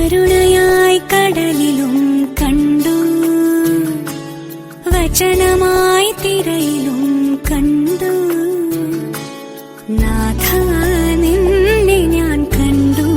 കരുണയായി കടലിലും കണ്ടു, വചനമായി തിരയിലും കണ്ടു. നാഥ നിന്നെ ഞാൻ കണ്ടു.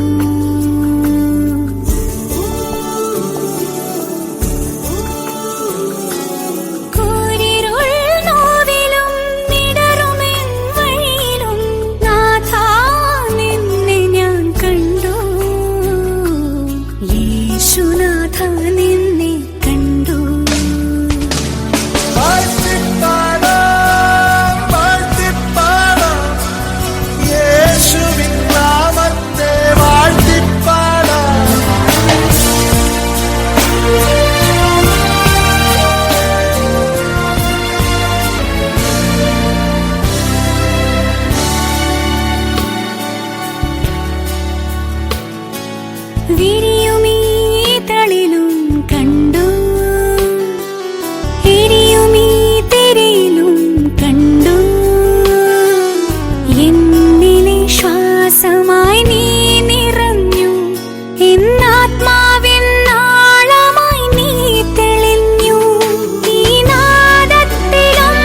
വിരിയുമീ തളിലും കണ്ടു, എരിയുമീ തിരയിലും കണ്ടു. എന്നിലെ ശ്വാസമായി നീ നിറഞ്ഞു, എന്നാത്മാവിൻ ആഴമായി നീ തെളിഞ്ഞു. ഈ നാദത്തിലും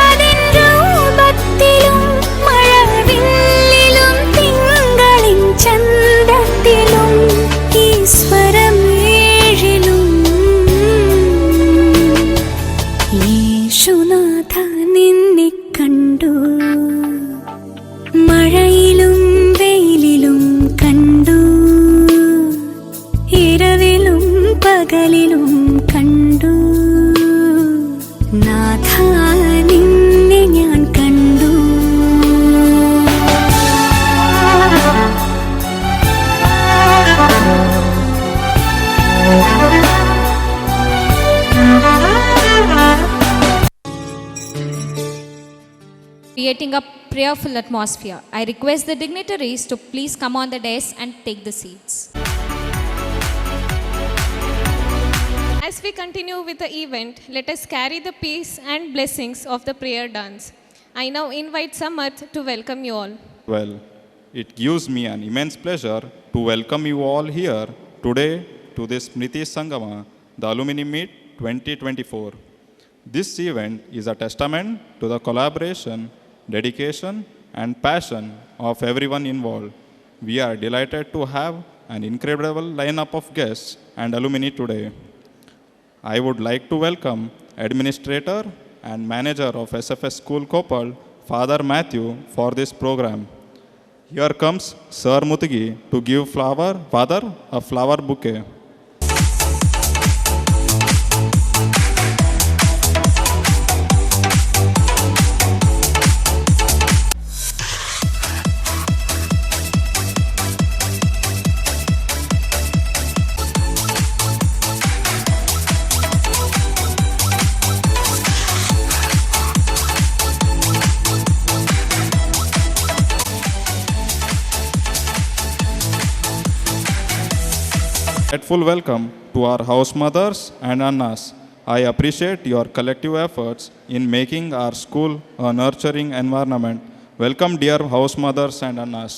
അതിൻ രൂപത്തിലും മഴവില്ലിലും തിങ്കളിൻ ചന്തത്തിലും സ്വരമേഴിലും യേശുനാഥ നിന്നെ കണ്ടു. മഴയിലും വെയിലിലും കണ്ടു, ഇരവിലും പകലിലും കണ്ടു. നാഥ നിന്നെ ഞാൻ കണ്ടു. Creating a prayerful atmosphere, I request the dignitaries to please come on the dais and take the seats. As we continue with the event, let us carry the peace and blessings of the prayer dance. I now invite Samarth to welcome you all. Well, it gives me an immense pleasure to welcome you all here today to this Smriti Sangama, the Alumni Meet 2024. This event is a testament to the collaboration, dedication and passion of everyone involved. We are delighted to have an incredible lineup of guests and alumni today. I would like to welcome Administrator and Manager of SFS School Koppal, Father Matthew, for this program. Here comes Sir Mutigi to give Father a flower bouquet. Grateful welcome to our house mothers and annas. I appreciate your collective efforts in making our school a nurturing environment. Welcome, dear house mothers and annas.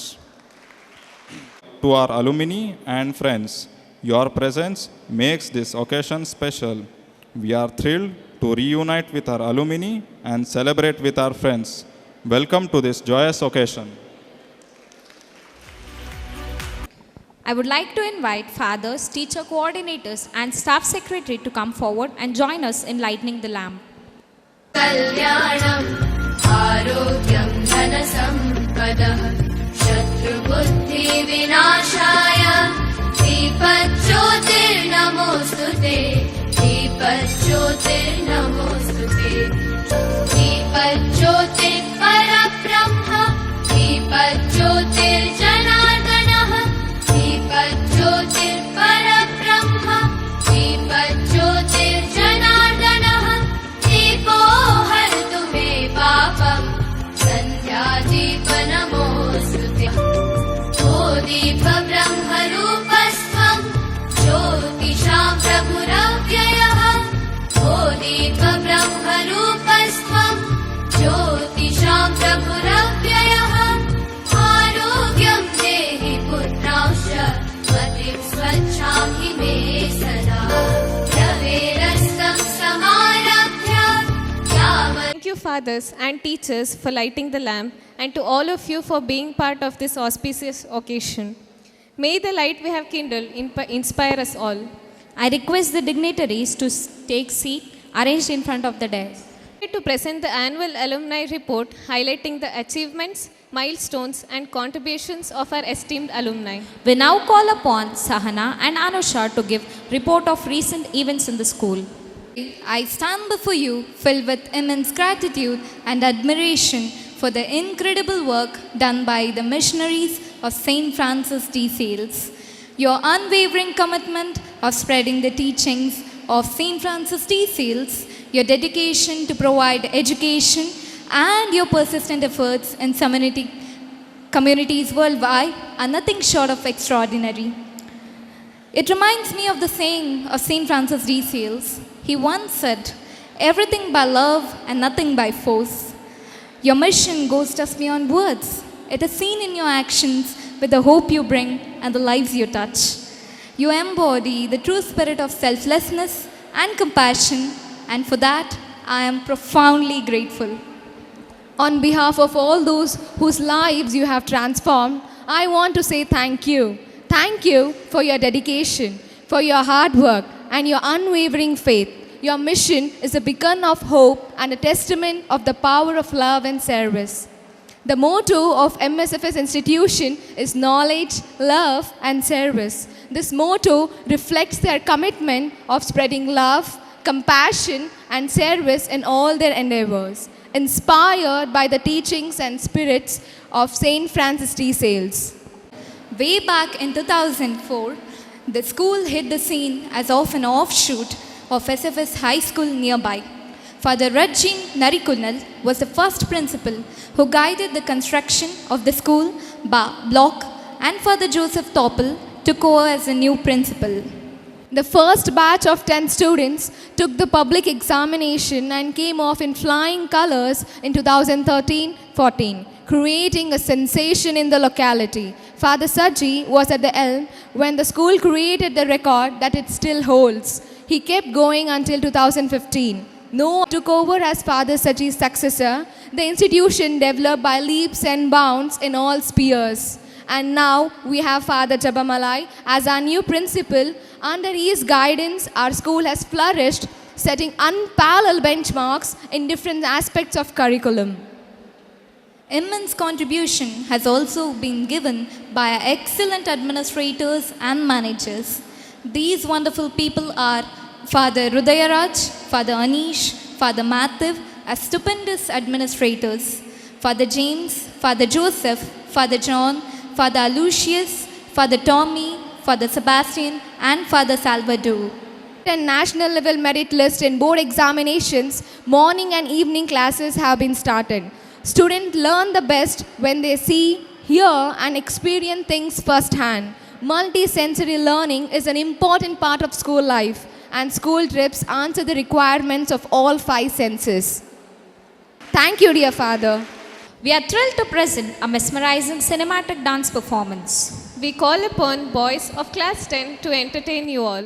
To our alumni and friends, your presence makes this occasion special. We are thrilled to reunite with our alumni and celebrate with our friends. Welcome to this joyous occasion. I would like to invite fathers, teacher coordinators and staff secretary to come forward and join us in lighting the lamp. Kalyanam Arogyam Dhanasampadah Shatrubuddhi Vinashaya Deepajyotir Namostute Deepajyotir Namostute Deepajyotir Parabrahma Deepajyotir Janardanah Deepajyotir Parabrahma Deepajyotir Janardanah Deepo Hartu Me Papam Sandhyadeepa Namostute O Deepa Brahma Rupasvam Jyotisham Prabhuravyayah O Deepa Brahma Rupasvam Jyotisham Prabhuravyayah Arogyam Dehi Putrasya Matim Swachha fathers and teachers for lighting the lamp, and to all of you for being part of this auspicious occasion. May the light we have kindled inspire us all. I request the dignitaries to take seat arranged in front of the dais. To present the annual alumni report highlighting the achievements, milestones, and contributions of our esteemed alumni. We now call upon Sahana and Anusha to give report of recent events in the school. I stand before you filled with immense gratitude and admiration for the incredible work done by the missionaries of St. Francis de Sales. Your unwavering commitment of spreading the teachings of St. Francis de Sales, your dedication to provide education, and your persistent efforts in communities worldwide are nothing short of extraordinary. It reminds me of the saying of St. Francis de Sales. He once said, "Everything by love and nothing by force." Your mission goes just beyond words. It is seen in your actions with the hope you bring and the lives you touch. You embody the true spirit of selflessness and compassion, and for that, I am profoundly grateful. On behalf of all those whose lives you have transformed, I want to say thank you. Thank you for your dedication, for your hard work, and your unwavering faith. Your mission is a beacon of hope and a testament of the power of love and service. The motto of MSFS institution is knowledge, love, and service. This motto reflects their commitment of spreading love, compassion, and service in all their endeavors, inspired by the teachings and spirits of St. Francis de Sales. Way back in 2004, the school hit the scene as of an offshoot of SFS High School nearby. Father Rajin Narikunal was the first principal who guided the construction of the school block, and Father Joseph Toppel took over as the new principal. The first batch of 10 students took the public examination and came off in flying colors in 2013-14, creating a sensation in the locality. Father Saji was at the helm when the school created the record that it still holds. He kept going until 2015. No one took over as Father Saji's successor. The institution developed by leaps and bounds in all spheres. And now we have Father Jabamalai as our new principal. Under his guidance, our school has flourished, setting unparalleled benchmarks in different aspects of curriculum. Immense contribution has also been given by our excellent administrators and managers. These wonderful people are Father Rudayaraj, Father Anish, Father Mathiv as stupendous administrators, Father James, Father Joseph, Father John, Father Aloysius, Father Tommy, Father Sebastian, and Father Salvador. A national level merit list in board examinations, morning and evening classes have been started. Students learn the best when they see, hear, and experience things firsthand. Multi-sensory learning is an important part of school life, and school trips answer the requirements of all 5 senses. Thank you, dear Father. We are thrilled to present a mesmerizing cinematic dance performance. We call upon boys of class 10 to entertain you all.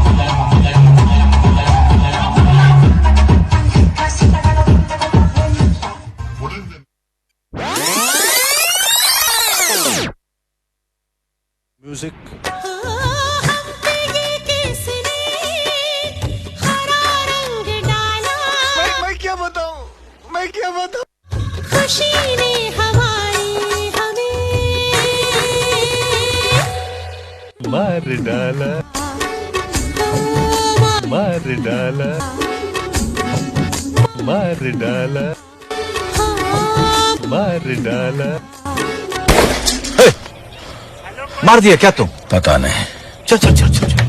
Music. मैं क्या बताऊं खुशी ने हमारी हमें मार डाला मार डाला मार डाला मार डाला मार दिया क्या तुम? पता नहीं। चल चल चल चल चल।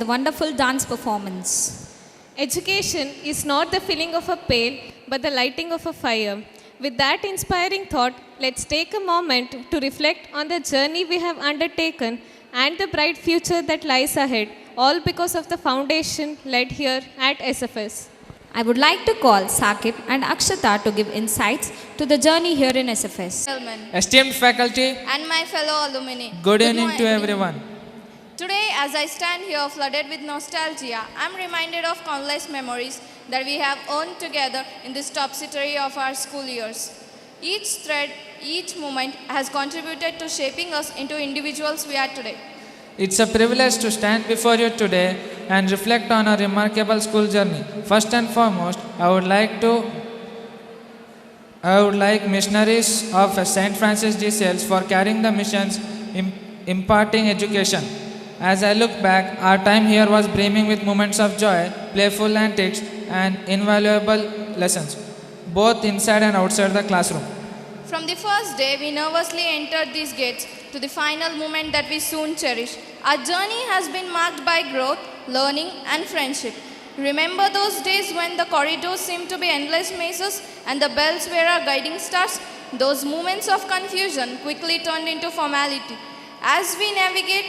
The wonderful dance performance. Education is not the filling of a pail, but the lighting of a fire. With that inspiring thought, let's take a moment to reflect on the journey we have undertaken and the bright future that lies ahead, all because of the foundation led here at SFS. I would like to call Sakib and Akshata to give insights to the journey here in SFS. Esteemed faculty, And my fellow alumni. good evening to everyone. Today, as I stand here flooded with nostalgia, I'm reminded of countless memories that we have earned together in this topsy-turvy of our school years. Each thread, each moment has contributed to shaping us into individuals we are today. It's a privilege to stand before you today and reflect on our remarkable school journey. First and foremost, I would like missionaries of St. Francis de Sales for carrying the missions imparting education. As I look back, our time here was brimming with moments of joy, playful antics, and invaluable lessons, both inside and outside the classroom. From the first day, we nervously entered these gates to the final moment that we soon cherish. Our journey has been marked by growth, learning, and friendship. Remember those days when the corridors seemed to be endless mazes and the bells were our guiding stars? Those moments of confusion quickly turned into formality. As we navigate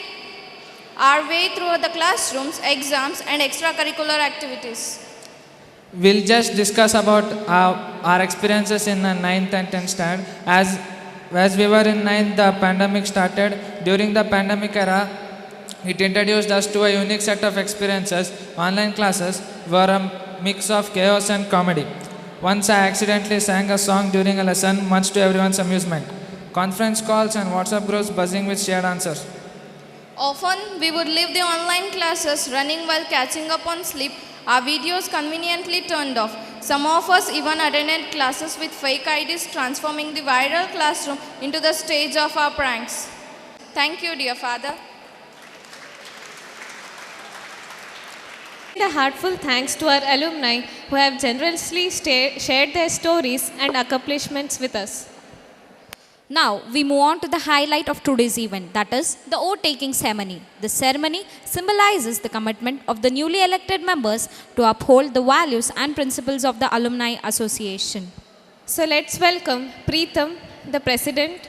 our way through the classrooms, exams, and extracurricular activities. We'll just discuss about our experiences in the 9th and 10th standard. As we were in 9th, the pandemic started. During the pandemic era, it introduced us to a unique set of experiences. Online classes were a mix of chaos and comedy. Once I accidentally sang a song during a lesson, much to everyone's amusement. Conference calls and WhatsApp groups buzzing with shared answers. Often, we would leave the online classes running while catching up on sleep, our videos conveniently turned off. Some of us even attended classes with fake IDs, transforming the viral classroom into the stage of our pranks. Thank you, dear Father. A heartfelt thanks to our alumni who have generously shared their stories and accomplishments with us. Now we move on to the highlight of today's event, that is the oath-taking ceremony. The ceremony symbolizes the commitment of the newly elected members to uphold the values and principles of the Alumni Association. So let's welcome Preetham, the president.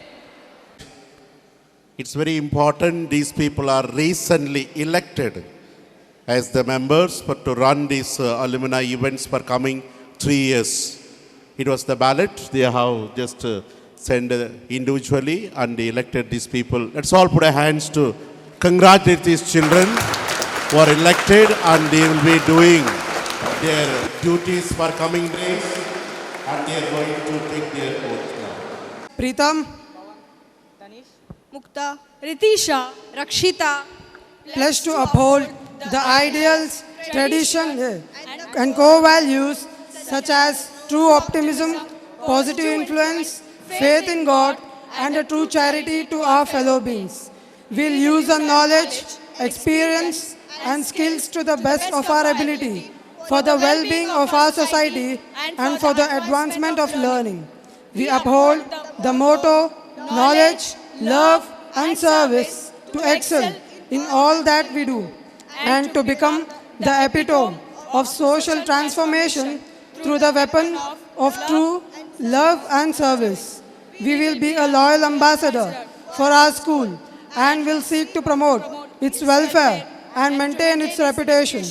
It's very important these people are recently elected as the members for to run these alumni events for coming 3 years. It was the ballot. They have just sent individually and they elected these people. Let's all put our hands to congratulate these children who are elected and they will be doing their duties for coming days and they are going to take their oath now. Preetham, Mukta, Ritisha, Rakshita pledge to uphold the ideals, tradition and core values such as true optimism, positive influence, faith in God and a true charity to our fellow beings. We'll use our knowledge, experience and skills to the best of our ability for the well-being of our society and for the advancement of learning. We uphold the motto, knowledge, love and service to excel in all that we do and to become the epitome of social transformation through the weapon of true love and service. We will be a loyal ambassador for our school and will seek to promote its welfare and maintain its reputation.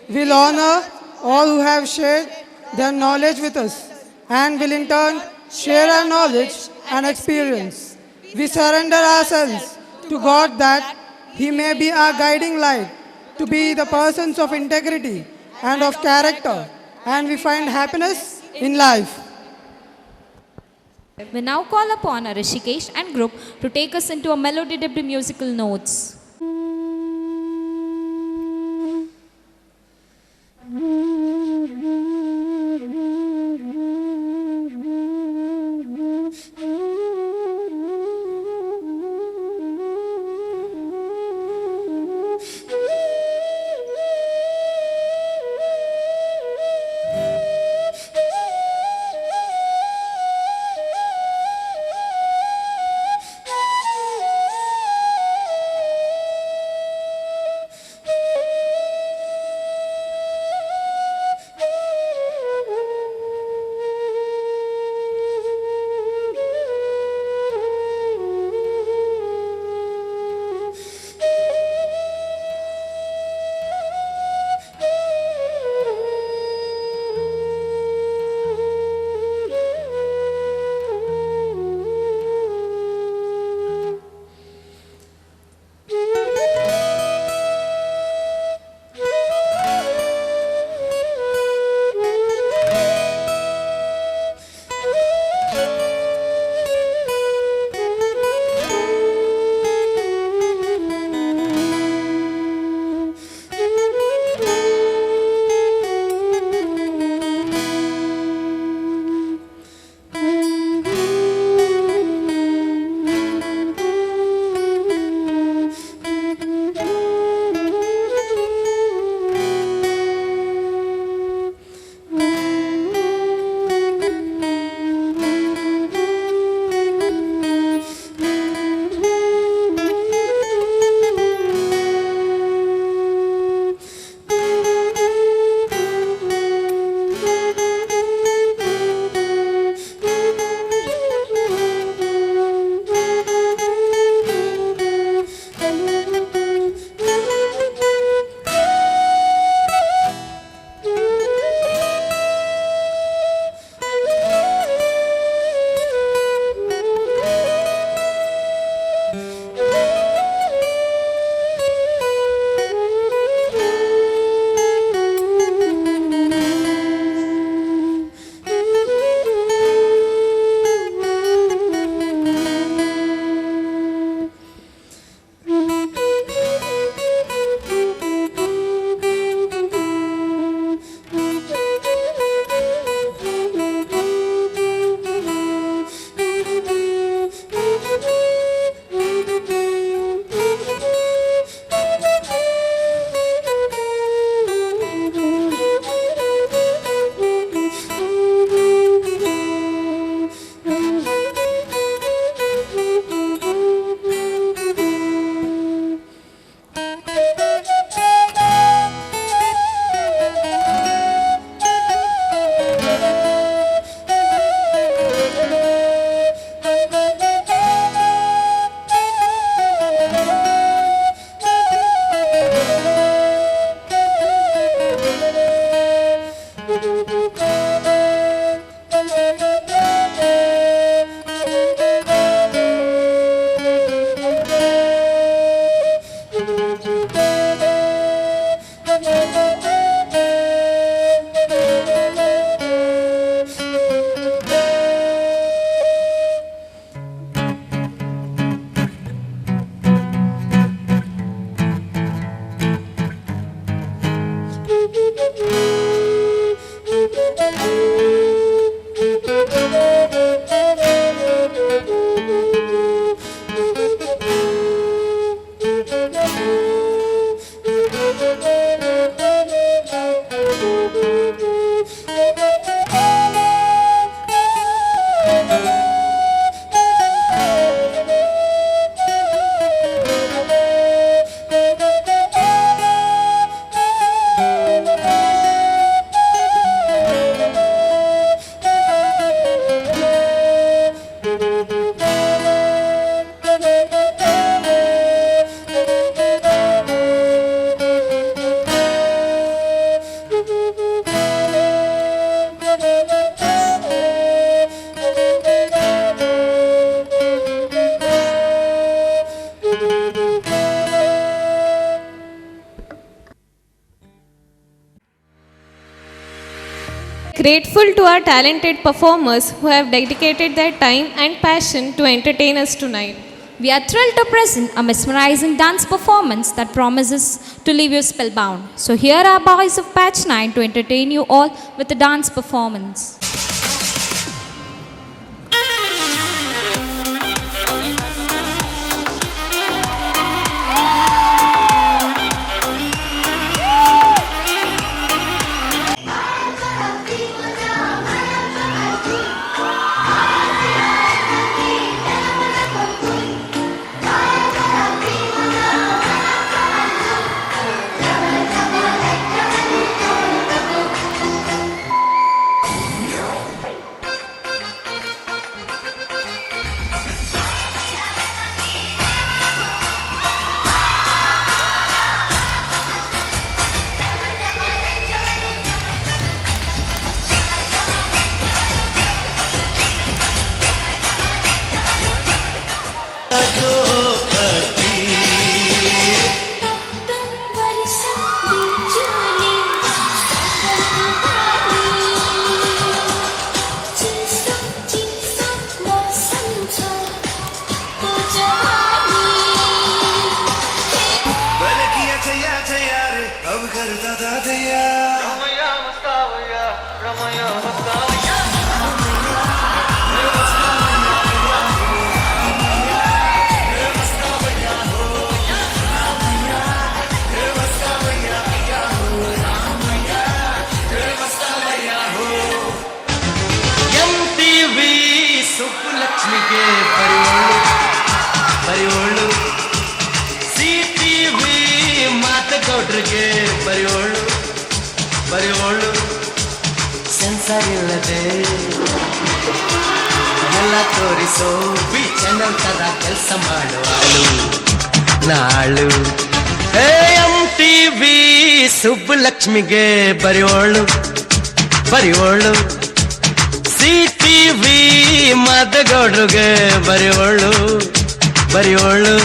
We'll honor all who have shared their knowledge with us and will in turn share our knowledge and experience. We surrender ourselves to God that He may be our guiding light, to be the persons of integrity and of character, and we find happiness in life. We now call upon Rishikesh and group to take us into a melody-dipped musical notes. Grateful to our talented performers who have dedicated their time and passion to entertain us tonight. We are thrilled to present a mesmerizing dance performance that promises to leave you spellbound. So here are boys of Batch 9 to entertain you all with a dance performance. ಸರಿಲ್ಲದೆ ಎಲ್ಲ ತೋರಿಸೋ B channel ತರ ಕೆಲಸ ಮಾಡುವಾಳು ನಾಳು MTV ಸುಬ್ಬಲಕ್ಷ್ಮಿಗೆ ಬರೆಯೋಳು ಬರೆಯೋಳು CTV ಮಾದಗೌಡ್ರಿಗೆ ಬರೆಯೋಳು ಬರೆಯೋಳು.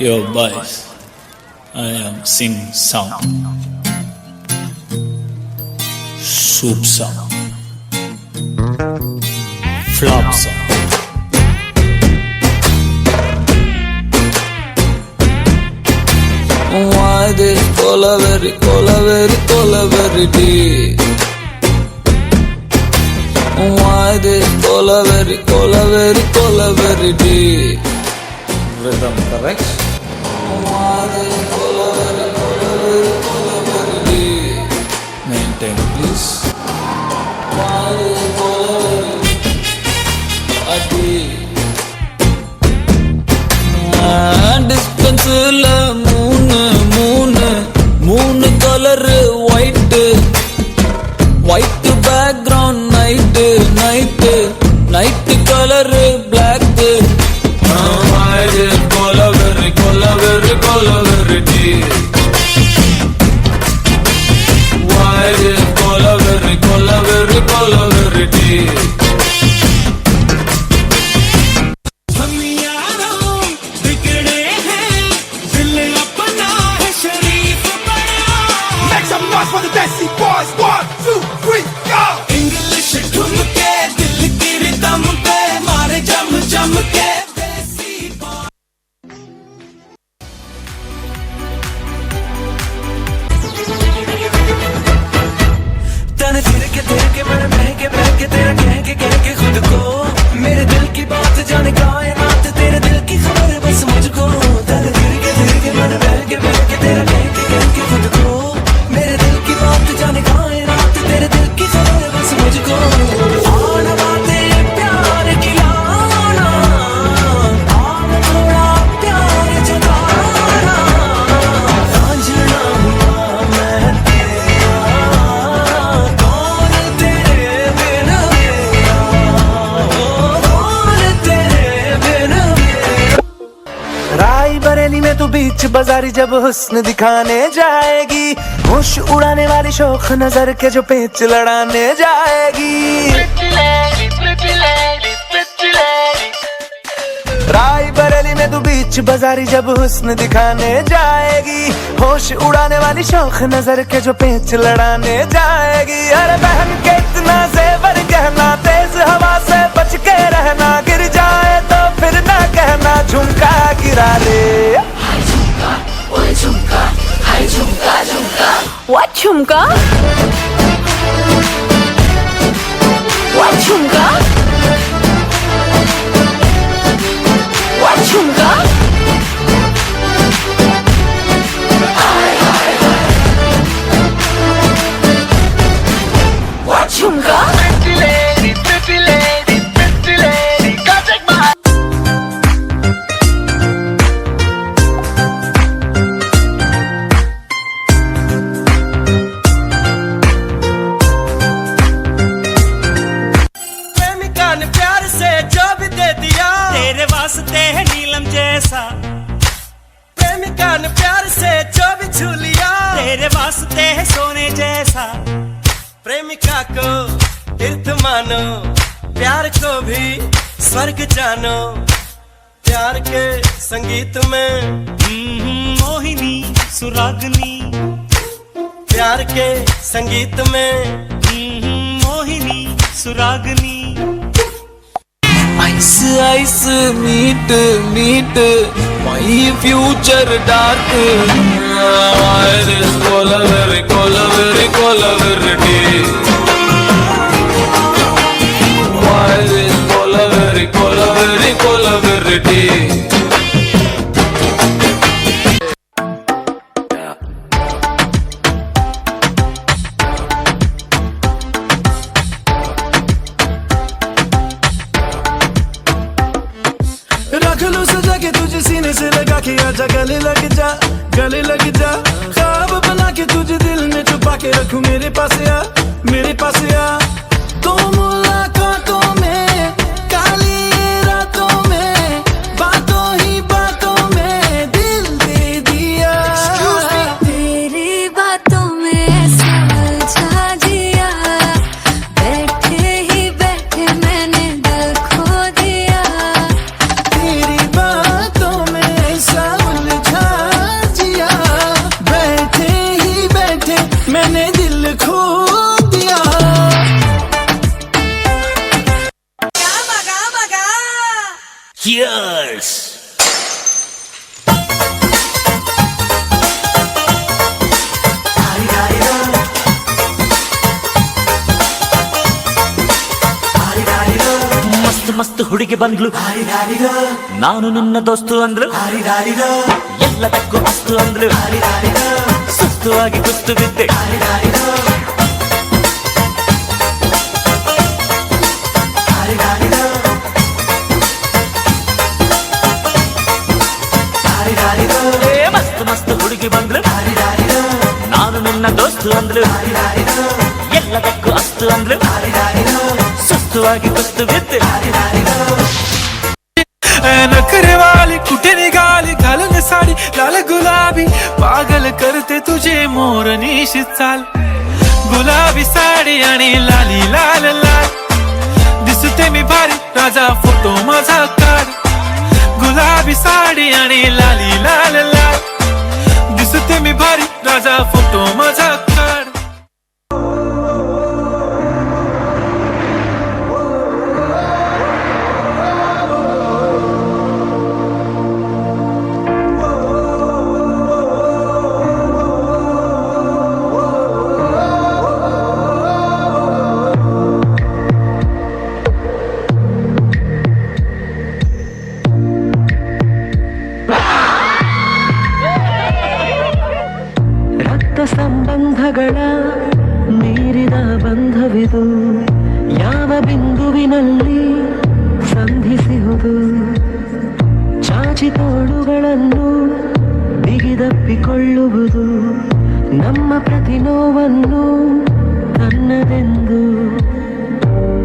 Yo boys, I am sing song, soup song, flop song. Why this colaveri deep? Why this colaveri deep? Rhythm correct? Why this colaveri deep? Maintain please. Why this colaveri deep? Dispense la moon color white background night color black. Why this colaveri deep? Why this colaveri deep? For the Desi boys, 1, 2, 3, go! English dhumke, dil ki rhythm pe, mare jam jam ke. तने तेरे के बड़े महके तेरा कह के खुद को मेरे दिल की बात जाने कायनात तेरे दिल की खबर बस मुझको तने तेरे के बड़े महके तेरा कह के खुद को मेरे दिल की बात जाने कायनात तेरे दिल की खबर बस मुझको आना बातें प्यार की लाना आना थोड़ा प्यार जताना समझना हुआ मैं तेरा कौन तेरे बिन मेरा कौन तेरे बिन मेरा। राय बरेली में तू बीच बाजारी जब हुस्न दिखाने जाएगी होश उड़ाने वाली शौक नजर के जो पेच लड़ाने जाएगी राय बरेली में तू बीच बाजारी जब हुस्न दिखाने जाएगी, होश उड़ाने वाली शौक नजर के जो पेच लड़ाने जाएगी। अरे बहन के इतना जेवर गहना, तेज हवा से बच के रहना, गिर जाए तो फिर ना कहना झुमका गिरा ले। हाय झुमका, ओए झुमका, हाय झुमका झुमका। What झुमका? What झुमका? What झुमका? What झुमका? Pretty lady, pretty lady, pretty lady, come take my प्रेमिका ने प्यार से जो भी दे दिया, तेरे वास्ते है नीलम जैसा। प्रेमिका ने प्यार से जो भी छू लिया, तेरे वास्ते है सोने जैसा। प्रेमिका को तीर्थ मानो, प्यार को भी स्वर्ग जानो। प्यार के संगीत में मोहिनी सुरागनी, प्यार के संगीत में Mohini सुरागनी। Ice, ice, meet, meet, my future dark. Why this Colaveri, Colaveri, Colaverity? Why this Colaveri, Colaveri, Colaverity? रख लो सजा के तुझे सीने से लगा के, आजा गले लग जा, गले लग जा। ख्वाब बना के तुझे दिल में छुपा के रखूं, मेरे पास आ, मेरे पास आ। तो मुलाकातों में, काली रातों में, बातों ही बातों में दिल दे दिया। तेरी बातों में ऐसा उलझा दिया, बैठे ही बैठे मैंने दिल खो दिया। तेरी बातों में ऐसा उलझा दिया, बैठे ही बैठे मैंने दिल खो दिया। Cheers! ಮಸ್ತ್ ಮಸ್ತ್ ಹುಡುಗಿ ಬಂದ್ಲು, ನಾನು ನಿನ್ನ ದೋಸ್ತು ಅಂದ್ಲು, ಎಲ್ಲದಕ್ಕೂ ಅಸ್ತು ಅಂದ್ಲು, ಸುಸ್ತು ಆಗಿ ಕುಸ್ತು ಬಿದ್ದೆ. ಮಸ್ತ್ ಮಸ್ತ್ ಹುಡುಗಿ ಬಂದ್ಲು, ನಾನು ನಿನ್ನ ದೋಸ್ತು ಅಂದ್ಲು, ಎಲ್ಲದಕ್ಕೂ ಅಸ್ತು ಅಂದ್ಲು, ಸುಸ್ತು ಆಗಿ ಕುಸ್ತು ಬಿದ್ದೆ. नखरे वाली कुठे निघाली घालून साडी लाल गुलाबी, पागल करते तुझे मोरनीशी चाल. गुलाबी साडी आणि लाली लाल लाल, दिसते मी भारी राजा फोटो माझा काढ. गुलाबी साडी आणि लाली लाल लाल, दिसते मी भारी राजा फोटो माझा काढ. ಸಂಬಂಧಗಳ ಮೀರಿದ ಬಂಧವಿದು, ಯಾವ ಬಿಂದುವಿನಲ್ಲಿ ಸಂಧಿಸುವುದು. ಚಾಚಿ ತೋಳುಗಳನ್ನು ಬಿಗಿದಪ್ಪಿಕೊಳ್ಳುವುದು, ನಮ್ಮ ಪ್ರತಿ ನೋವನ್ನು ತನ್ನದೆಂದು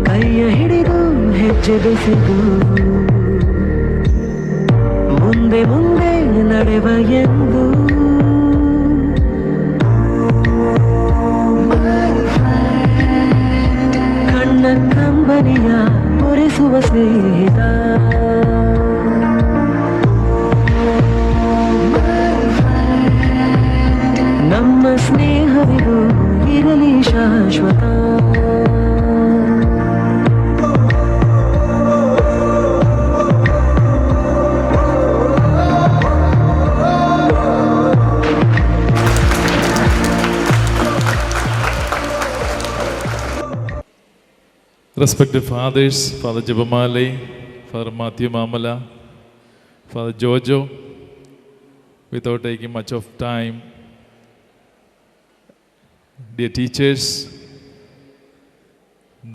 ಕೈಯ ಹಿಡಿದು ಹೆಜ್ಜೆ ಬೆಸೆದು ಮುಂದೆ ಮುಂದೆ ನಡೆವ ಎಂದು. ಕಣ್ಣ ಕಂಬನಿಯ ಒರೆಸುವ ಸ್ನೇಹಿತ, ನಮ್ಮ ಸ್ನೇಹವಿದು ಇರಲಿ ಶಾಶ್ವತ. Respected fathers, Father Jabamale, Father Matthew Mamala, Father Jojo, without taking much of time, dear teachers,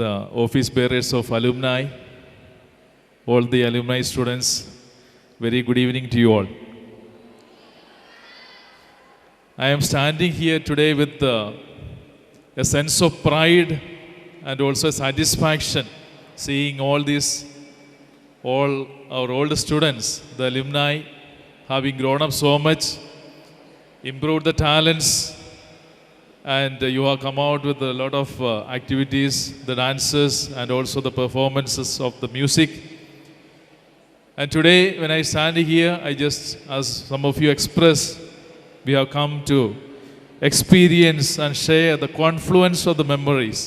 the office bearers of alumni, all the alumni students, very good evening to you all. I am standing here today with a sense of pride and also satisfaction seeing all our old students, the alumni, having grown up so much, improved the talents, and you have come out with a lot of activities, the dances and also the performances of the music. And today when I stand here, I just, as some of you express, we have come to experience and share the confluence of the memories.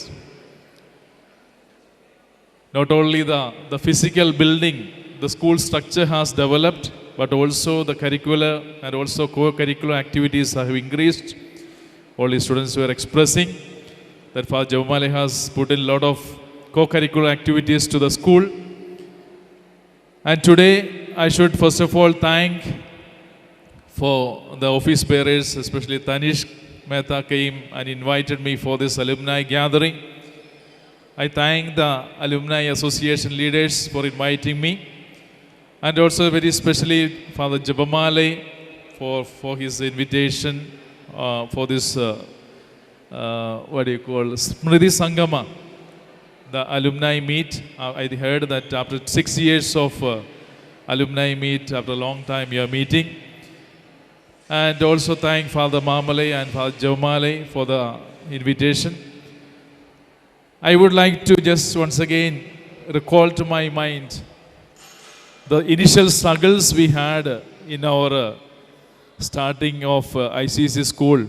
Not only the physical building, the school structure has developed, but also the curricular and also co-curricular activities have increased. All the students were expressing that Father Jabamale has put in a lot of co-curricular activities to the school. And today, I should first of all thank for the office bearers, especially Tanish Mehta came and invited me for this alumni gathering. I thank the Alumni Association leaders for inviting me, and also very especially Father Jabamale for his invitation for this, Smriti Sangama, the alumni meet. I heard that after 6 years of alumni meet, after a long time you are meeting. And also thank Father Mamale and Father Jabamale for the invitation. I would like to just once again recall to my mind the initial struggles we had in our starting of ICC school.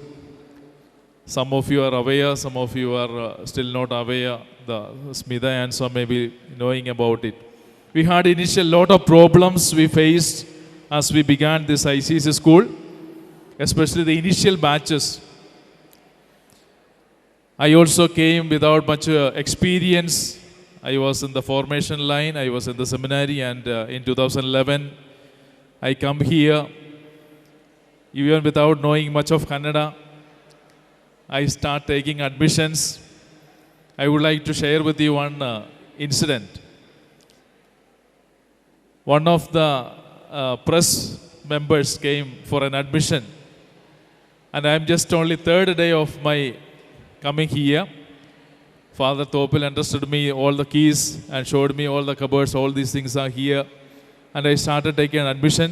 Some of you are aware, some of you are still not aware. The Smita and some may be knowing about it. We had initial lot of problems we faced as we began this ICC school, especially the initial batches. I also came without much experience. I was in the formation line, I was in the seminary, and in 2011 I come here even without knowing much of Kannada. I start taking admissions. I would like to share with you one incident. One of the press members came for an admission, and I am just only third day of my coming here. Father Thopil entrusted me all the keys and showed me all the cupboards, all these things are here. And I started taking an admission.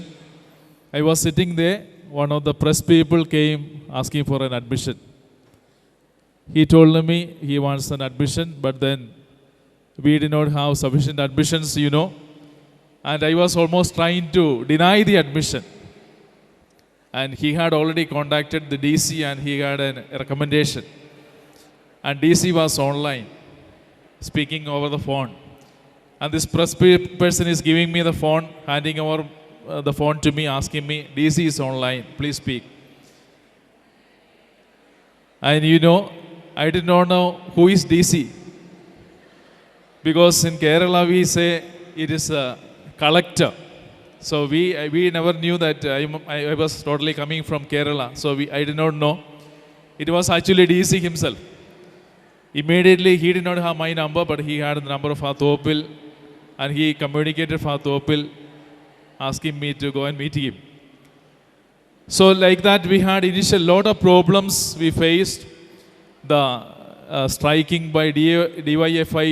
I was sitting there, one of the press people came asking for an admission. He told me he wants an admission, but then we did not have sufficient admissions, you know. And I was almost trying to deny the admission. And he had already contacted the DC and he had a recommendation. And DC was online, speaking over the phone. And this press person is giving me the phone, handing over the phone to me, asking me, DC is online, please speak. And you know, I did not know who is DC. Because in Kerala we say it is a collector. So we never knew that I was totally coming from Kerala. So I did not know. It was actually DC himself. Immediately, he did not have my number, but he had the number of Father Thopil, and he communicated Father Thopil, asking me to go and meet him. So like that, we had initial lot of problems we faced. The striking by DYFI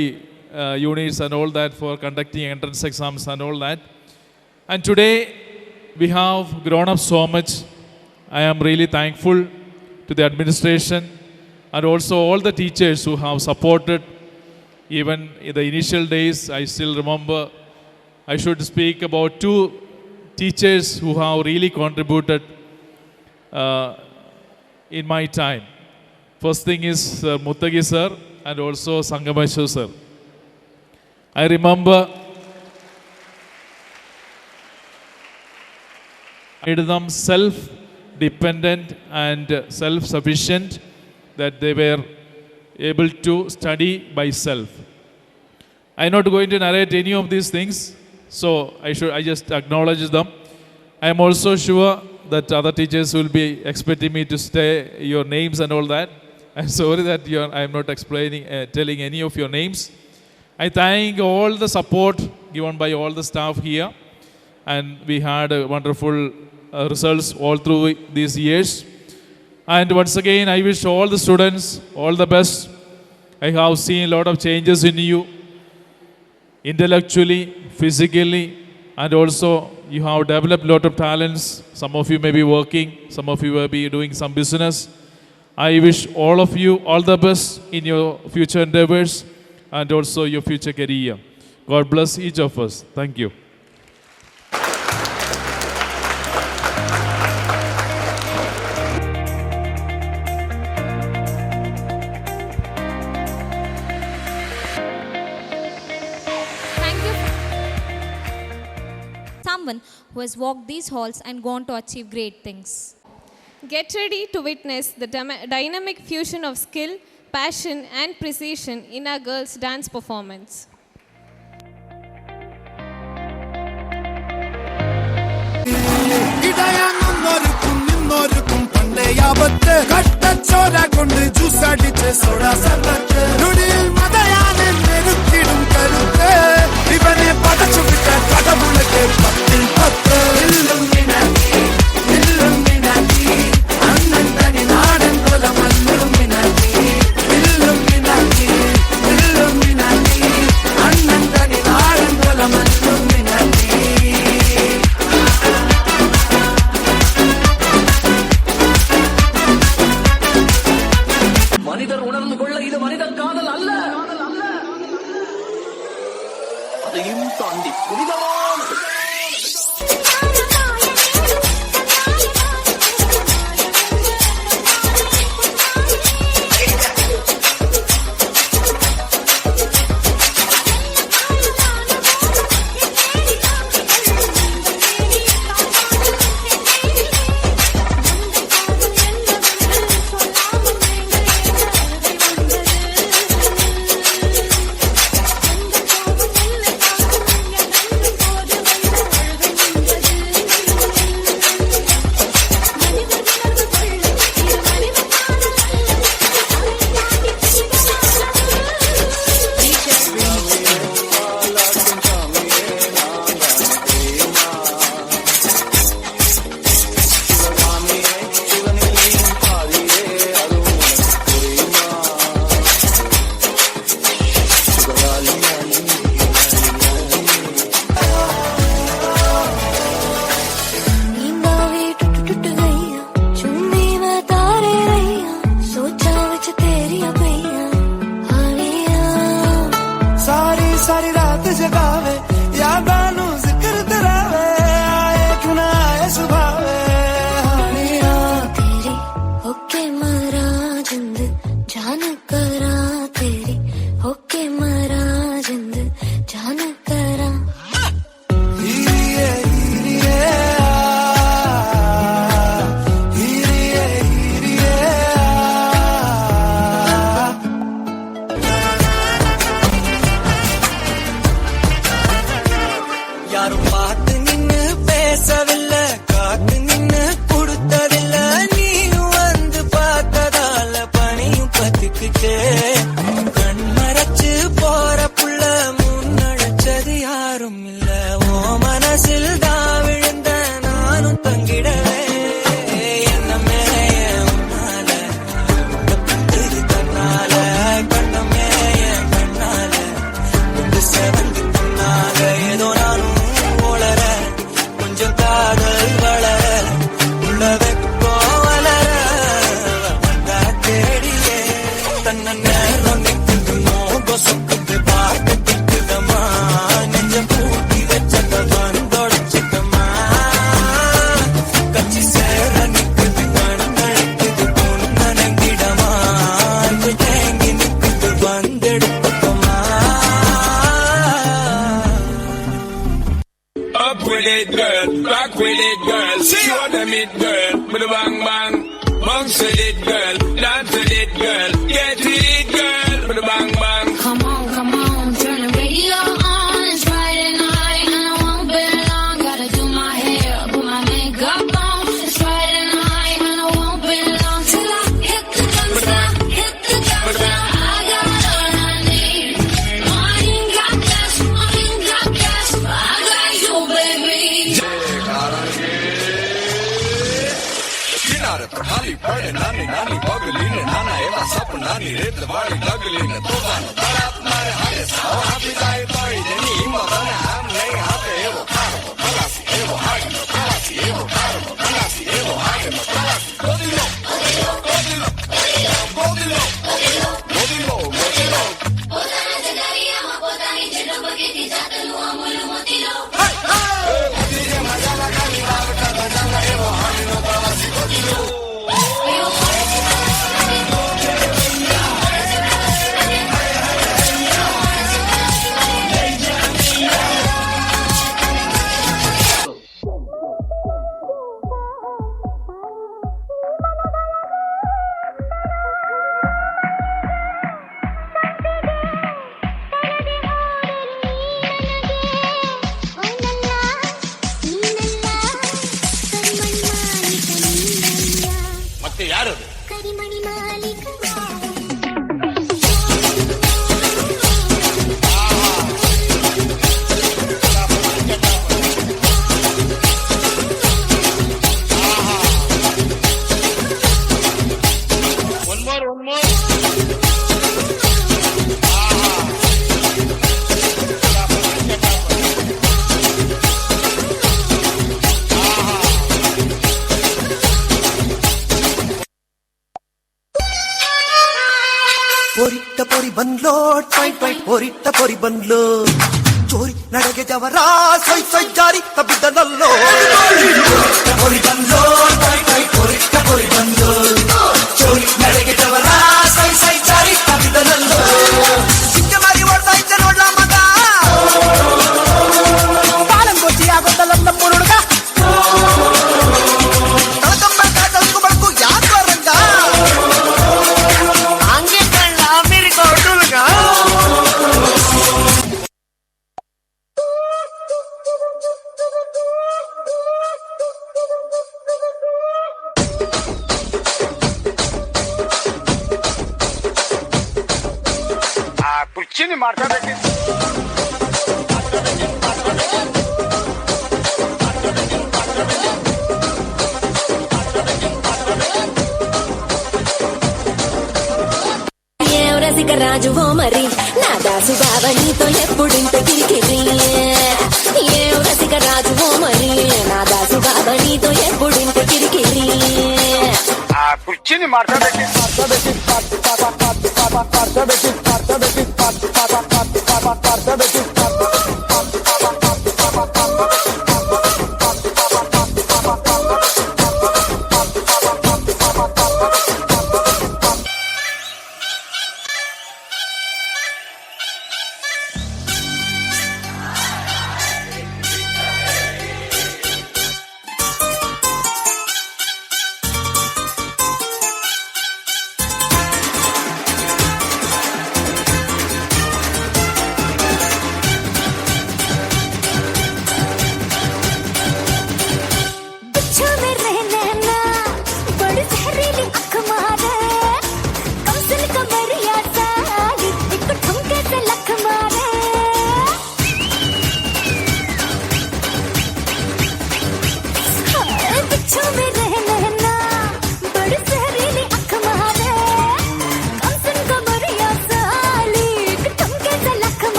units and all that for conducting entrance exams and all that. And today, we have grown up so much. I am really thankful to the administration and also all the teachers who have supported. Even in the initial days, I still remember, I should speak about two teachers who have really contributed in my time. First thing is Muttagi sir and also Sangameshu sir. I remember I made them self-dependent and self-sufficient, that they were able to study by self. I am not going to narrate any of these things, so I just acknowledge them. I am also sure that other teachers will be expecting me to say your names and all that. I am sorry that I am not telling any of your names. I thank all the support given by all the staff here, and we had wonderful results all through these years. And once again, I wish all the students all the best. I have seen a lot of changes in you, intellectually, physically, and also you have developed a lot of talents. Some of you may be working, some of you may be doing some business. I wish all of you all the best in your future endeavors and also your future career. God bless each of us. Thank you. Someone who has walked these halls and gone to achieve great things. Get ready to witness the dynamic fusion of skill, passion, and precision in our girls' dance performance. மனிதர் உணர்ந்து கொள்ள இது மனித காதல் அல்ல, அதையும் தாண்டி புனிதமானது. सारी रात जगावे यादां नू जिक्र करावे आए क्यों ना आए सुभावे हानिया तेरी होके मरा जिंद जान करा तेरी होके मरा जिंद जान करा யாரும் பார்த்து நின்னு பேசவில்லை, காத்து நின்னு கொடுத்ததில்லை, நீயும் வந்து பார்த்ததால பணியும் பத்திக்கிட்டே கண் மறைச்சு போற புள்ள முன்னழைச்சது யாரும் இல்ல, ஓ மனசில் தான் விழுந்த நானும் தங்கிடவே என்னமே உன்னால தன்னால கண்ணமே என் கண்ணால செவந்து பொண்ணாக ஏதோ நானும் உளர கொஞ்சம் காதல் வளர உள்ள வெப்போ வளர வந்தா தேடியே தன்ன நேரம் நிற்குது மோக சொக்குது பார்க்க திக்குதமா நெஞ்சம் பூட்டி வச்சத வந்தொடச்சு up with it, girl. Rock with it, girl. Show them it, girl. With a bang bang. Bounce with it, girl. Dance with it, girl. Get with it, girl. With a bang bang. Come on, turn the radio on. It's Friday night and I won't be long. Gotta do my hair, put my makeup on. It's Friday night and I won't be long till I hit the dance now, hit the dance now. I got all I need. I ain't got cash, I got you, baby. खाली पड़े नानी नानी बगली ने नाना एवा सपना नी रेत वाली लगली ने तो बानो बरात मारे हाले साओ हापी जाए तोड़ी देनी मदन हम नहीं हाथे एवो खारो खलासी एवो हागे नो खलासी एवो खारो खलासी एवो हागे नो खलासी गोदिलो गोदिलो गोदिलो गोदिलो गोदिलो पोताना जगरिया मा पोतानी जेनो बगेती जातलु अमूल मोतीलो गोदिले मजा लगा नी बावटा बजाना एवो हागे नो खलासी गोदिलो ಮತ್ತೆ ಯಾರದು ಕರಿಮಣಿ ಮಾಲೀಕ one more ಪೊರಿಟ್ಟ ಪೊರಿ ಬಂದ್ಲೋ ಟೊಯ್ ಟೊಯ್ ಪೊರಿಟ್ಟ ಪೊರಿ ಬಂದ್ಲೋ ಚೋರಿ ನಡೆಗೆ ಜವರ ಸೊಯ್ ಸೊಯ್ ಜಾರಿ ತಬ್ಬಿದ್ದನಲ್ಲೋ ಪೊರಿ ಬಂದ್ಲೋ ಟೊಯ್ ಟೊಯ್ ಪೊರಿಟ್ಟ ಪೊರಿ ಬಂದ್ಲೋ ಚೋರಿ ನಡೆಗೆ ಜವರ ಸೊಯ್ ಸೊಯ್ ಜಾರಿ ತಬ್ಬಿದ್ದನಲ್ಲೋ ಸಿಕ್ಕ ಮಾರಿ ಓಡ್ತಾ ಇದ್ದ ನೋಡ್ಲ ಮಗ ಪಾಲಂ ಗೊತ್ತಿ ಆಗೋದಲ್ಲ ನಮ್ಮ ಹುಡುಗ ತಳಕಂಬ ತಳಕು ಬಳಕು ಯಾರು ರಂಗ ಕುರ್ಚಿನಿ ಮಾಡ್ತಾ రాజువో మరి నా దాసు బావ నీతో ఎప్పుడింత కిరికిరి ఏ రసిక రాజువో మరి నా దాసు బావ నీతో ఎప్పుడింత కిరికిరి ಆ ಕುರ್ಚಿನಿ ಮಾಡ್ತಾ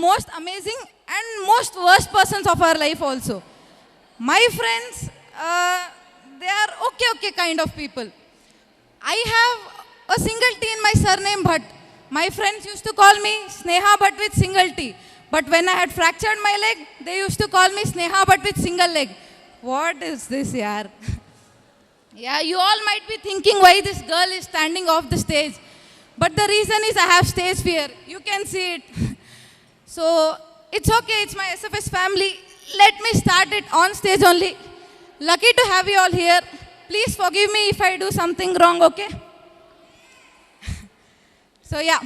most amazing and most worst persons of our life also. My friends, they are okay kind of people. I have a single T in my surname Bhatt. My friends used to call me Sneha Bhatt with single T. But when I had fractured my leg, they used to call me Sneha Bhatt with single leg. What is this, yaar? Yeah, you all might be thinking why this girl is standing off the stage. But the reason is I have stage fear. You can see it. So, it's okay, it's my SFS family. Let me start it on stage only. Lucky to have you all here. Please forgive me if I do something wrong, okay? So yeah,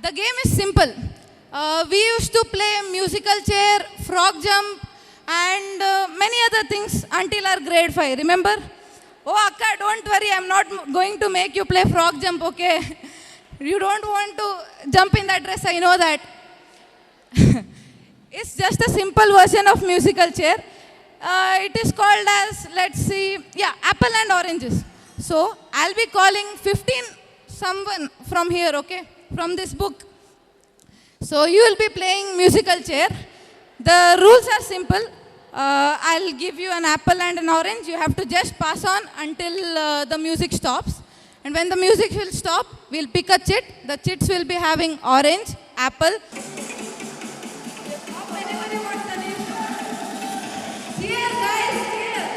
the game is simple. We used to play musical chair, frog jump, and many other things until our grade 5, remember? Oh, Akka, don't worry, I'm not going to make you play frog jump, okay? You don't want to jump in that dress, I know that. It's just a simple version of musical chair. It is called as, let's see, yeah, apple and oranges. So, I'll be calling 15 someone from here, okay, from this book. So, you will be playing musical chair. The rules are simple. I'll give you an apple and an orange. You have to just pass on until the music stops. And when the music will stop, we'll pick a chit. The chits will be having orange, apple. Cheers, guys, cheers.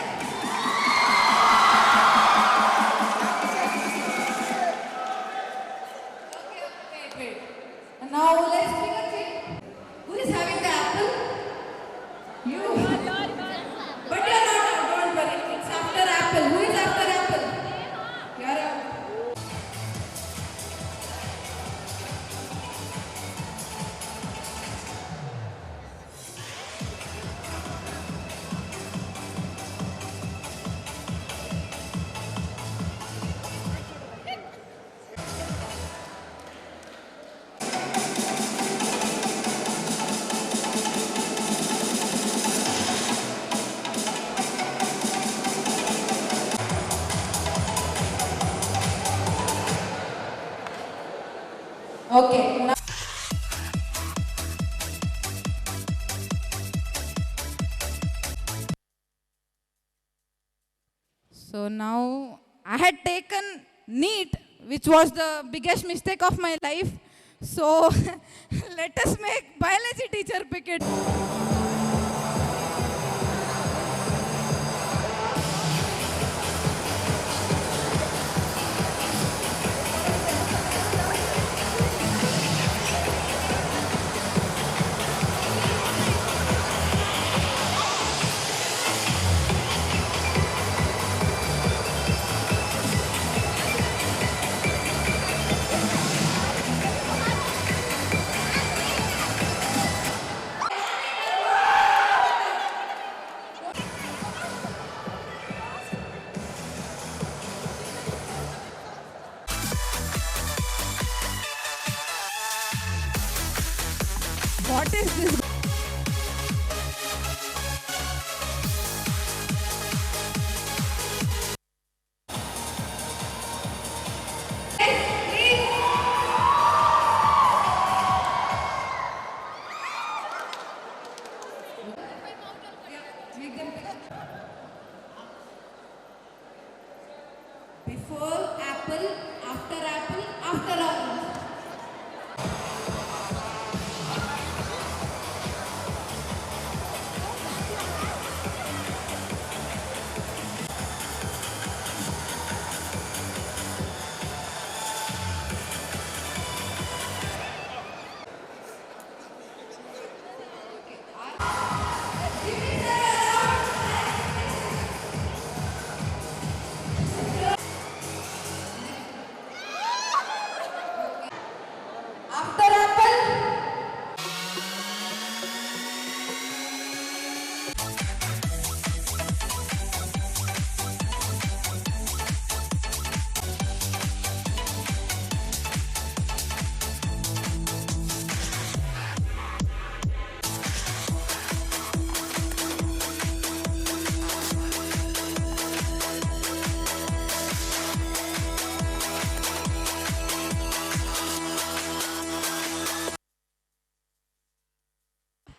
Wait. And now let's pick a chit. Who is having the apple? You. But you're not out, don't worry. It's after apple. Who is after apple? You're out. Okay. Now so now I had taken NEET, which was the biggest mistake of my life. So let us make biology teacher pick it. What is this? Before apple, after apple, after orange.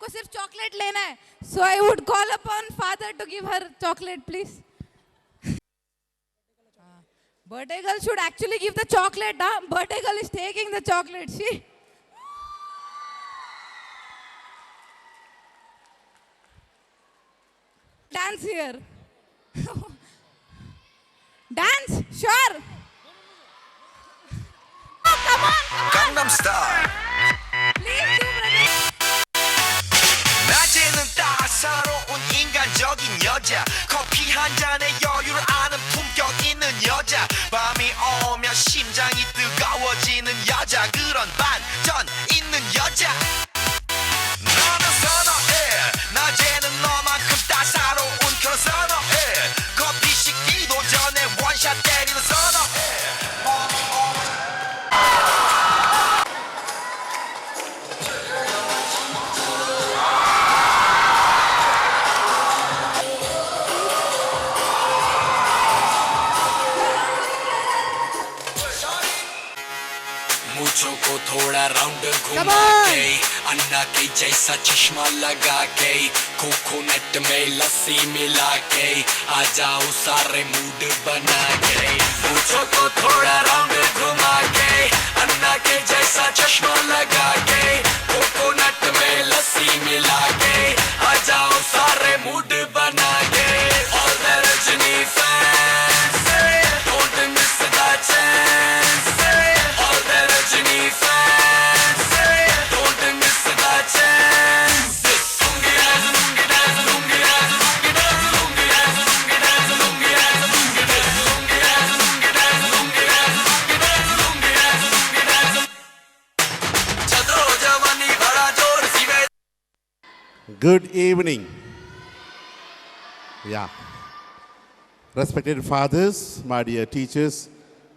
आपको सिर्फ chocolate लेना है. So I would call upon father to give her chocolate, please. Birthday girl should actually give the chocolate. Birthday girl is taking the chocolate. See? Dance here. Dance? Sure. Oh, come on. Gangnam Style. Please do, brother. 낮에는 따사로운 인간적인 여자 커피 한 잔에 여유를 아는 품격 있는 여자 밤이 오면 심장이 뜨거워지는 여자 그런 반전 있는 여자 너는 선호해 낮에는 너만큼 따사로운 그런 선호해 커피 식기도 전에 원샷 때리는 선호해 मुझको थोड़ा round घुमा के अन्ना के जैसा चश्मा लगा के coconut में लस्सी मिला के आ जाओ सारे मूड बना के मुझको थोड़ा राउंड घुमा के अन्ना के जैसा चश्मा लगा के कोकोनट में लस्सी मिला के आ जाओ सारे मूड बना के All the Rajini fans don't miss the chance All the Rajini fans don't miss the chance Lungi dance, lungi dance, lungi dance, lungi dance, lungi dance, lungi dance, lungi dance, lungi dance, lungi dance, lungi dance, lungi dance, lungi dance, lungi dance, lungi dance. Chadro Javani bada jor si mein. Good evening. Yeah. Respected fathers, my dear teachers,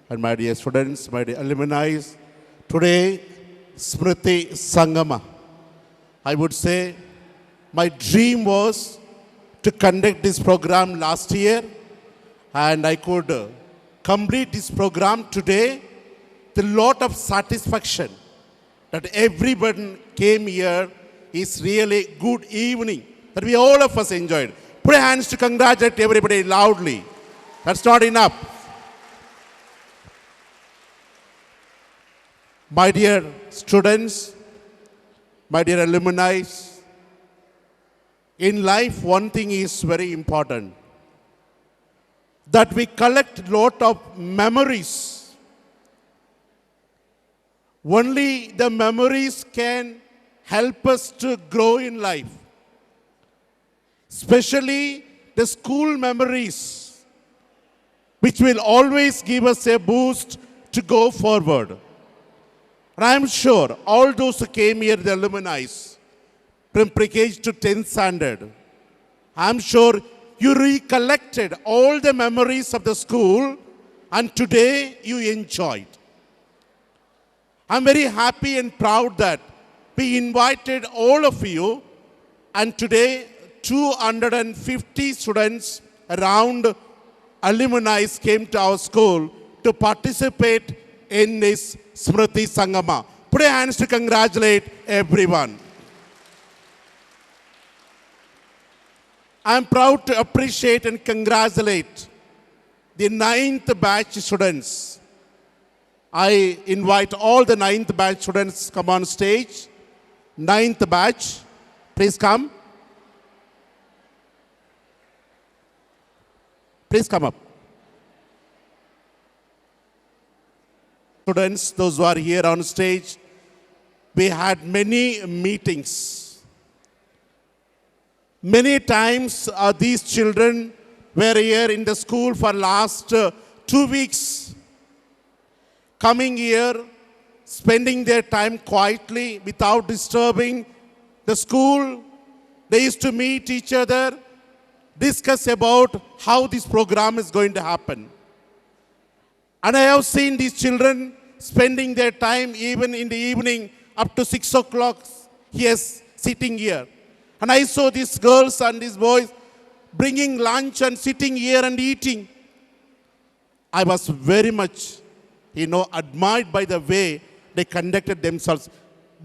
and my dear students, my dear alumni, today, Smriti Sangama. I would say my dream was to conduct this program last year, and I could complete this program today with a lot of satisfaction that everyone came here. Is really good evening that we all of us enjoyed. Put your hands to congratulate everybody loudly. That's not enough. My dear students, my dear alumni, in life one thing is very important, that we collect lot of memories. Only the memories can help us to grow in life. Especially the school memories, which will always give us a boost to go forward. And I am sure all those who came here, the alumni, from pre-KG to 10th standard, I am sure you recollected all the memories of the school and today you enjoyed. I am very happy and proud that we invited all of you, and today 250 students around alumni came to our school to participate in this Smriti Sangama. Put your hands to congratulate everyone. I am proud to appreciate and congratulate the 9th batch students. I invite all the 9th batch students to come on stage. 9th batch, please come. Please come up. Students, those who are here on stage, we had many meetings. Many times these children were here in the school for last 2 weeks. Coming here, spending their time quietly without disturbing the school. They used to meet each other, discuss about how this program is going to happen. And I have seen these children spending their time even in the evening up to 6 o'clock, yes, sitting here. And I saw these girls and these boys bringing lunch and sitting here and eating. I was very much, admired by the way they conducted themselves.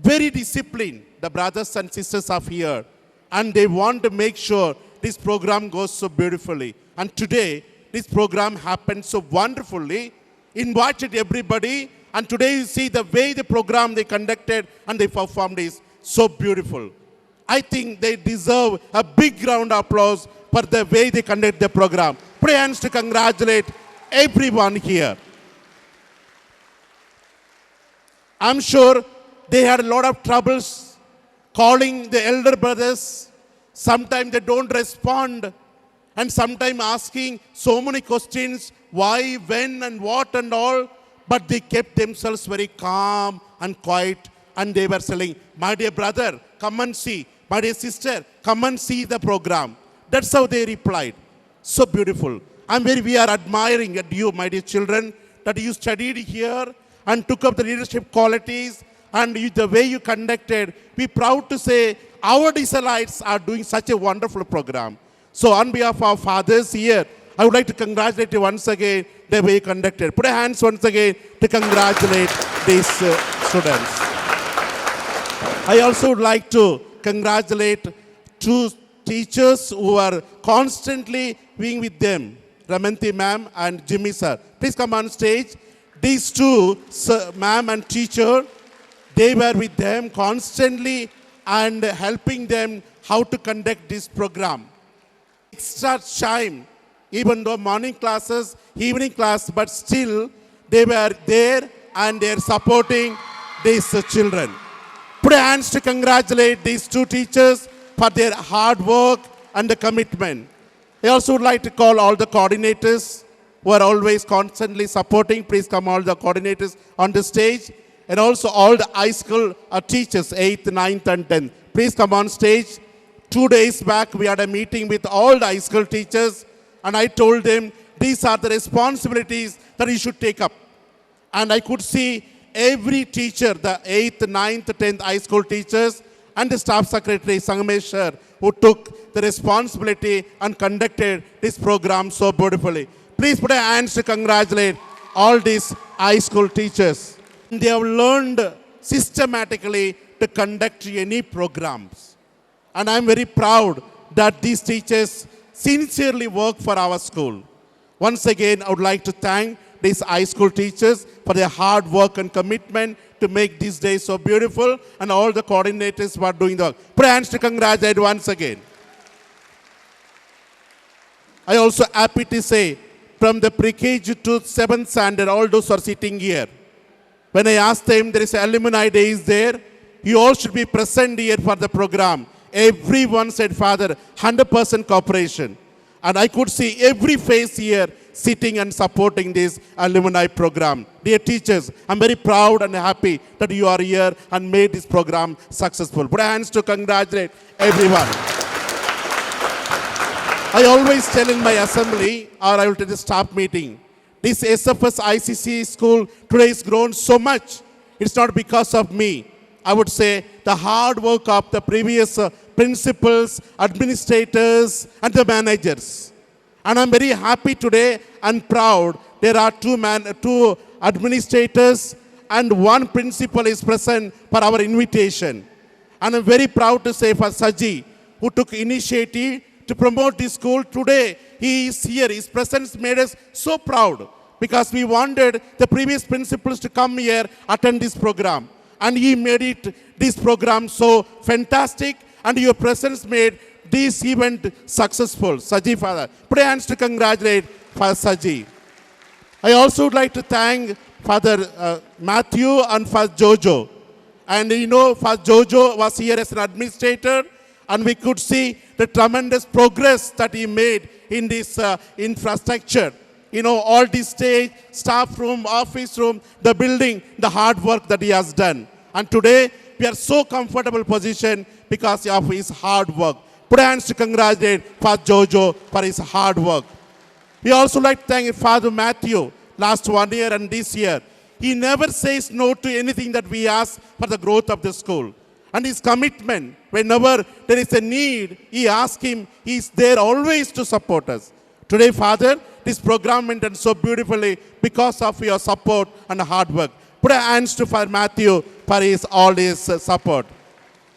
Very disciplined. the brothers and sisters are here, and they want to make sure this program goes so beautifully. And today, this program happened so wonderfully, invited everybody, and today you see the way the program they conducted and they performed is so beautiful. I think they deserve a big round of applause for the way they conduct the program. Put your hands to congratulate everyone here. I'm sure they had a lot of troubles calling the elder brothers. Sometimes they don't respond, and sometimes asking so many questions, why, when, and what and all. But they kept themselves very calm and quiet, and they were saying, my dear brother, come and see. My dear sister, come and see the program. That's how they replied. So beautiful. We are admiring at you, my dear children, that you studied here and took up the leadership qualities, and the way you conducted. We're proud to say our Israelites are doing such a wonderful program. So on behalf of our fathers here, I would like to congratulate you once again the way you conducted. Put your hands once again to congratulate these students. I also would like to congratulate two teachers who are constantly being with them, Ramanti ma'am and Jimmy sir. Please come on stage. These two, ma'am and teacher, they were with them constantly and helping them how to conduct this program. Extra time, even though morning classes, evening class, but still they were there and they're supporting these children. Put your hands to congratulate these two teachers for their hard work and the commitment. I also would like to call all the coordinators who are always constantly supporting. Please come all the coordinators on the stage. And also all the high school teachers, 8th, 9th and 10th. Please come on stage. 2 days back, we had a meeting with all the high school teachers, and I told them these are the responsibilities that you should take up. And I could see every teacher, the 8th, 9th, 10th high school teachers and the staff secretary, Sangamesh sir, who took the responsibility and conducted this program so beautifully. Please put your hands to congratulate all these high school teachers. They have learned systematically to conduct any programs. And I'm very proud that these teachers sincerely work for our school. Once again, I would like to thank these high school teachers for their hard work and commitment to make this day so beautiful, and all the coordinators who are doing the work. Put your hands to congratulate once again. I also happy to say, from the pre-KG to 7th standard, all those who are sitting here, when I asked them, there is alumni days there, you all should be present here for the program. Everyone said, Father, 100% cooperation. And I could see every face here sitting and supporting this alumni program. Dear teachers, I'm very proud and happy that you are here and made this program successful. Put your hands to congratulate everyone. I always tell in my assembly, or I will tell the staff meeting, this SFS ICC school today has grown so much. It's not because of me. I would say the hard work of the previous principals, administrators, and the managers. And I'm very happy today and proud. There are two administrators and one principal is present for our invitation. And I'm very proud to say for Saji, who took initiative to promote this school. Today, he is here. His presence made us so proud because we wanted the previous principals to come here, attend this program. And he made this program so fantastic, and your presence made this event successful. Saji, Father, put your hands to congratulate Father Saji. I also would like to thank Father Matthew and Father Jojo. And you know, Father Jojo was here as an administrator, and we could see the tremendous progress that he made in this infrastructure. You know, all this stage, staff room, office room, the building, the hard work that he has done. And today, we are so comfortable position because of his hard work. Put hands to congratulate Father Jojo for his hard work. We also like to thank Father Matthew, last 1 year and this year. He never says no to anything that we ask for the growth of the school. And his commitment, whenever there is a need, he asks him, he is there always to support us. Today, Father, this program went so beautifully because of your support and hard work. Put our hands to Father Matthew for all his support.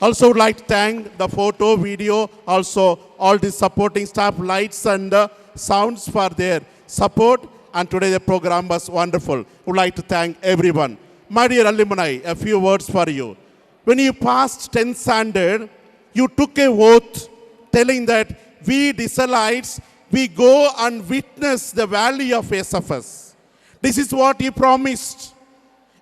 Also would like to thank the photo, video, also all the supporting staff, lights and sounds for their support. And today the program was wonderful. Would like to thank everyone. My dear alumni, a few words for you. When you passed 10th standard, you took a oath telling that we Disalites, we go and witness the valley of SFS. This is what you promised.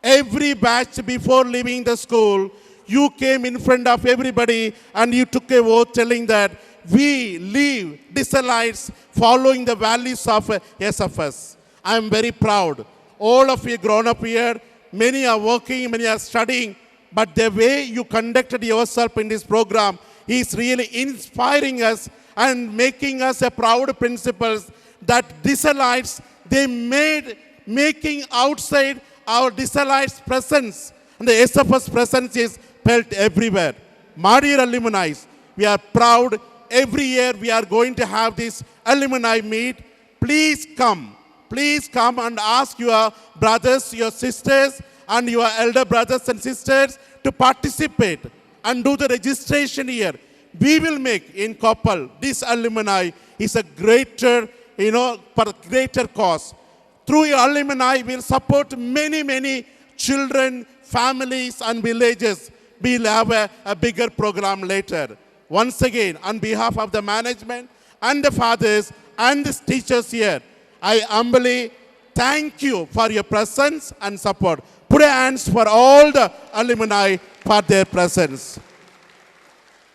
Every batch before leaving the school, you came in front of everybody and you took a oath telling that we leave Disalites following the valleys of SFS. I am very proud. All of you grown up here, many are working, many are studying, but the way you conducted yourself in this program is really inspiring us and making us a proud principals that Disalites, they making outside our Disalites presence, and the SFS presence is felt everywhere. My dear alumni, we are proud. Every year we are going to have this alumni meet. Please come and ask your brothers, your sisters, and your elder brothers and sisters to participate and do the registration here. We will make in Koppal, this alumni is a greater, for a greater cause. Through your alumni, we will support many children, families, and villages. We'll have a bigger program later. Once again, on behalf of the management and the fathers and the teachers here, I humbly thank you for your presence and support. Put your hands for all the alumni for their presence.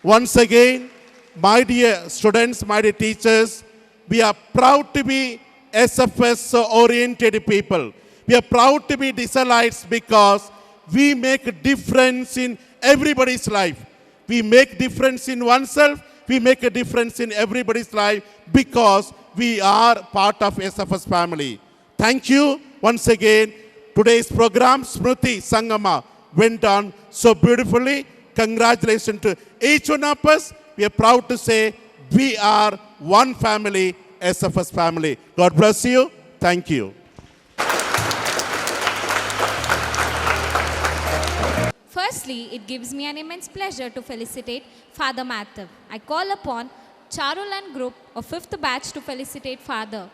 Once again, my dear students, my dear teachers, we are proud to be SFS-oriented people. We are proud to be Disalites because we make a difference in everybody's life. We make difference in oneself, we make a difference in everybody's life because we are part of SFS family. Thank you once again. Today's program, Smriti Sangama, went on so beautifully. Congratulations to each one of us. We are proud to say we are one family, SFS family. God bless you. Thank you. Firstly, it gives me an immense pleasure to felicitate Father Matthew. I call upon Charul and group of 5th batch to felicitate Father.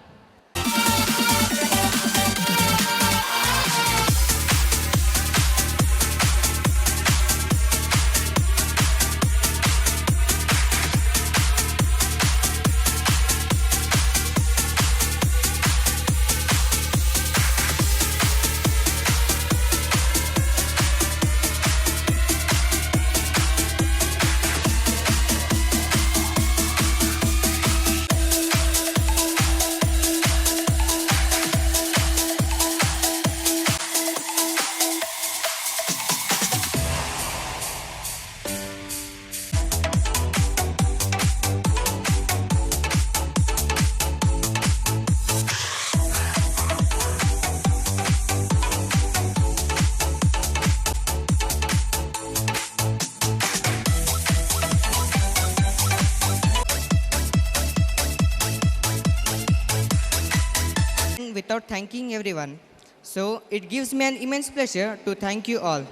Without thanking everyone. So it gives me an immense pleasure to thank you all.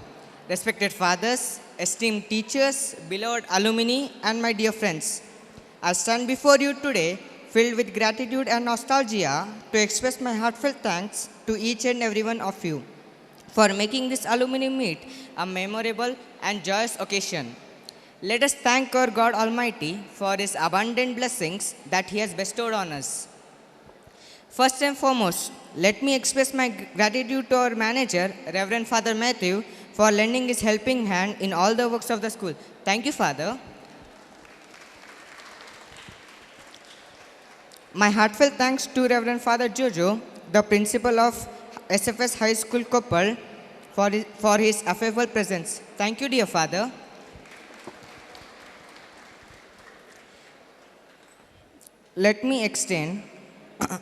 Respected fathers, esteemed teachers, beloved alumni, and my dear friends. I stand before you today filled with gratitude and nostalgia to express my heartfelt thanks to each and every one of you for making this alumni meet a memorable and joyous occasion. Let us thank our God Almighty for His abundant blessings that He has bestowed on us. First and foremost, let me express my gratitude to our manager, Reverend Father Matthew, for lending his helping hand in all the works of the school. Thank you, Father. My heartfelt thanks to Reverend Father Jojo, the principal of SFS High School Koppal, for his affable presence. Thank you, dear Father. Let me extend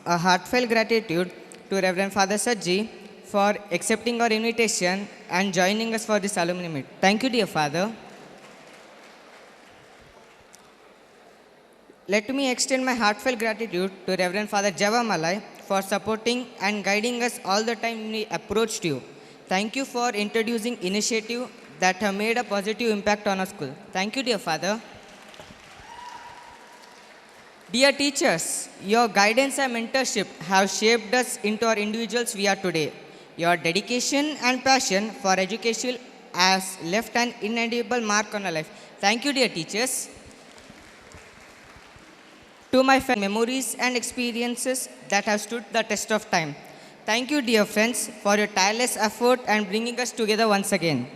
a heartfelt gratitude to Reverend Father Sajji for accepting our invitation and joining us for this alumni meet. Thank you, dear Father. Let me extend my heartfelt gratitude to Reverend Father Java Malai for supporting and guiding us all the time we approached you. Thank you for introducing initiative that have made a positive impact on our school. Thank you, dear Father. Dear teachers, your guidance and mentorship have shaped us into our individuals we are today. Your dedication and passion for education has left an indelible mark on our life. Thank you, dear teachers. To my memories and experiences that have stood the test of time. Thank you, dear friends, for your tireless effort and bringing us together once again.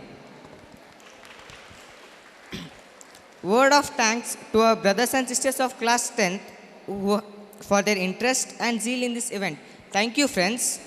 Word of thanks to our brothers and sisters of class 10th for their interest and zeal in this event. Thank you, friends.